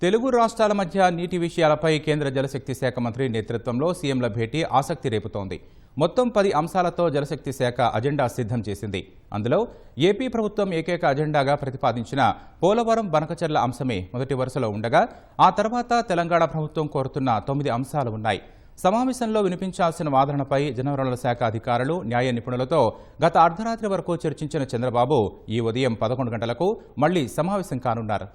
తెలుగు రాష్ట్రాల మధ్య నీటి విషయాలపై కేంద్ర జలశక్తి శాఖ మంత్రి నేతృత్వంలో సీఎంల భేటీ ఆసక్తి రేపుతోంది. మొత్తం 10 అంశాలతో జలశక్తి శాఖ అజెండా సిద్ధం చేసింది. అందులో ఏపీ ప్రభుత్వం ఏకైక అజెండాగా ప్రతిపాదించిన పోలవరం బనకచెర్ల అంశమే మొదటి వరుసలో ఉండగా, ఆ తర్వాత తెలంగాణ ప్రభుత్వం కోరుతున్న 9 అంశాలు ఉన్నాయి. సమావేశంలో వినిపించాల్సిన వాదనలపై జలవనరుల శాఖ అధికారులు, న్యాయ నిపుణులతో గత అర్ధరాత్రి వరకు చర్చించిన చంద్రబాబు ఈ ఉదయం 11 గంటలకు మళ్లీ సమావేశం కానున్నారు.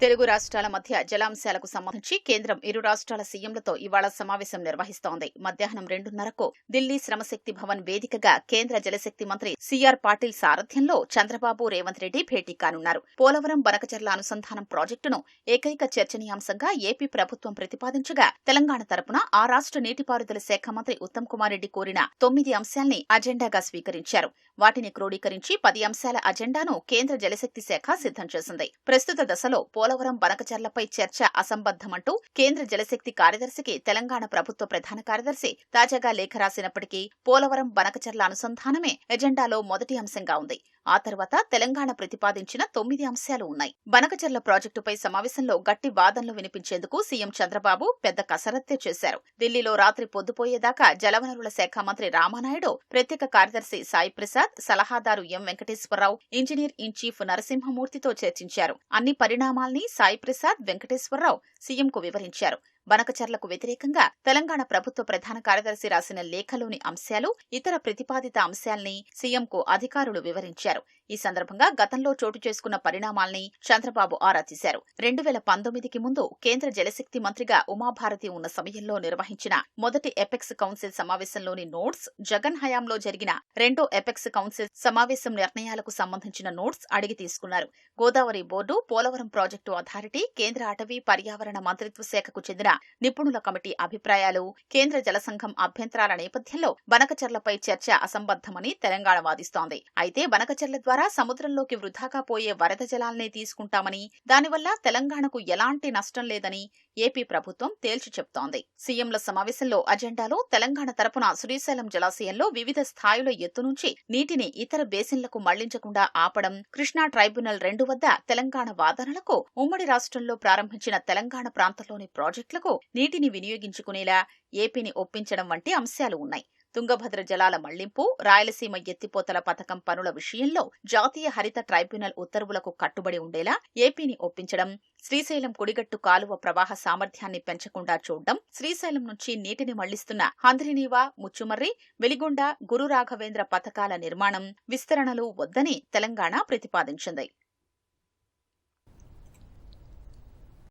తెలుగు రాష్ట్రాల మధ్య జలాంశాలకు సంబంధించి కేంద్రం ఇరు రాష్ట్రాల సీఎంలతో ఇవాళ సమావేశం నిర్వహిస్తోంది. మధ్యాహ్నం 2:30కు ఢిల్లీ శ్రమశక్తి భవన్ వేదికగా కేంద్ర జలశక్తి మంత్రి సిఆర్ పాటిల్ సారథ్యంలో చంద్రబాబు, రేవంత్ రెడ్డి భేటీ కానున్నారు. పోలవరం బనకచెర్ల అనుసంధానం ప్రాజెక్టును ఏకైక చర్చనీయాంశంగా ఏపీ ప్రభుత్వం ప్రతిపాదించగా, తెలంగాణ తరపున ఆ రాష్ట్ర నీటిపారుదల శాఖ మంత్రి ఉత్తమ్ కుమార్ రెడ్డి కోరిన 9 అంశాల్ని అజెండాగా స్వీకరించారు. వాటిని క్రోడీకరించి 10 అంశాల అజెండాను కేంద్ర జలశక్తి శాఖ సిద్ధం చేసింది. ప్రస్తుత దశలో పోలవరం బనకచెర్లపై చర్చ అసంబద్ధమంటూ కేంద్ర జలశక్తి కార్యదర్శికి తెలంగాణ ప్రభుత్వ ప్రధాన కార్యదర్శి తాజాగా లేఖ రాసినప్పటికీ పోలవరం బనకచెర్ల అనుసంధానమే ఎజెండాలో మొదటి అంశంగా ఉంది. ఆ తర్వాత తెలంగాణ ప్రతిపాదించిన 9 అంశాలు ఉన్నాయి. బనకచెర్ల ప్రాజెక్టుపై సమావేశంలో గట్టి వాదనలు వినిపించేందుకు సీఎం చంద్రబాబు పెద్ద కసరత్తే చేశారు. ఢిల్లీలో రాత్రి పొద్దుపోయేదాకా జలవనరుల శాఖ మంత్రి రామానాయుడు, ప్రత్యేక కార్యదర్శి సాయి ప్రసాద్, సలహాదారు ఎం వెంకటేశ్వరరావు, ఇంజనీర్ ఇన్ చీఫ్ నరసింహమూర్తితో చర్చించారు. అన్ని పరిణామాల్ని సాయి ప్రసాద్, వెంకటేశ్వరరావు సీఎంకు వివరించారు. బనకచెర్లకు వ్యతిరేకంగా తెలంగాణ ప్రభుత్వ ప్రధాన కార్యదర్శి రాసిన లేఖలోని అంశాలు, ఇతర ప్రతిపాదిత అంశాల్ని సీఎంకు అధికారులు వివరించారు. ఈ సందర్భంగా గతంలో చోటు చేసుకున్న పరిణామాల్ని చంద్రబాబు ఆరా తీశారు. 2019కి ముందు కేంద్ర జలశక్తి మంత్రిగా ఉమాభారతి ఉన్న సమయంలో నిర్వహించిన మొదటి ఎపెక్స్ కౌన్సిల్ సమావేశంలోని నోట్స్, జగన్ హయాంలో జరిగిన రెండో ఎపెక్స్ కౌన్సిల్ సమావేశం నిర్ణయాలకు సంబంధించిన నోట్స్ అడిగి తీసుకున్నారు. Godavari board, Polavaram project authority, కేంద్ర అటవీ పర్యావరణ మంత్రిత్వ శాఖకు చెందిన నిపుణుల కమిటీ అభిప్రాయాలు, కేంద్ర జలసంఘం అభ్యంతరాల నేపథ్యంలో బనకచెర్లపై చర్చ అసంబద్ధమని తెలంగాణ వాదిస్తోంది. అయితే బనకచెర్ల ద్వారా సముద్రంలోకి వృధాగా పోయే వరద జలాల్నే తీసుకుంటామని, దానివల్ల తెలంగాణకు ఎలాంటి నష్టం లేదని ఏపీ ప్రభుత్వం తేల్చి చెప్తోంది. సీఎంల సమావేశంలో అజెండాలో తెలంగాణ తరపున శ్రీశైలం జలాశయంలో వివిధ స్థాయిల ఎత్తు నుంచి నీటిని ఇతర బేసిన్లకు మళ్లించకుండా ఆపడం, కృష్ణా ట్రైబ్యునల్ 2 వద్ద తెలంగాణ వాదనలకు, ఉమ్మడి రాష్ట్రంలో ప్రారంభించిన తెలంగాణ ప్రాంతంలోని ప్రాజెక్టులకు నీటిని వినియోగించుకునేలా ఏపీని ఒప్పించడం వంటి అంశాలు ఉన్నాయి. తుంగభద్ర జలాల మళ్లింపు, రాయలసీమ ఎత్తిపోతల పథకం పనుల విషయంలో జాతీయ హరిత ట్రైబ్యునల్ ఉత్తర్వులకు కట్టుబడి ఉండేలా ఏపీని ఒప్పించడం, శ్రీశైలం కుడిగట్టు కాలువ ప్రవాహ సామర్థ్యాన్ని పెంచకుండా చూడడం, శ్రీశైలం నుంచి నీటిని మళ్లిస్తున్న హంద్రినీవా, ముచ్చుమర్రి, వెలిగొండ, గురు రాఘవేంద్ర పథకాల నిర్మాణం, విస్తరణలు వద్దని తెలంగాణ ప్రతిపాదించింది.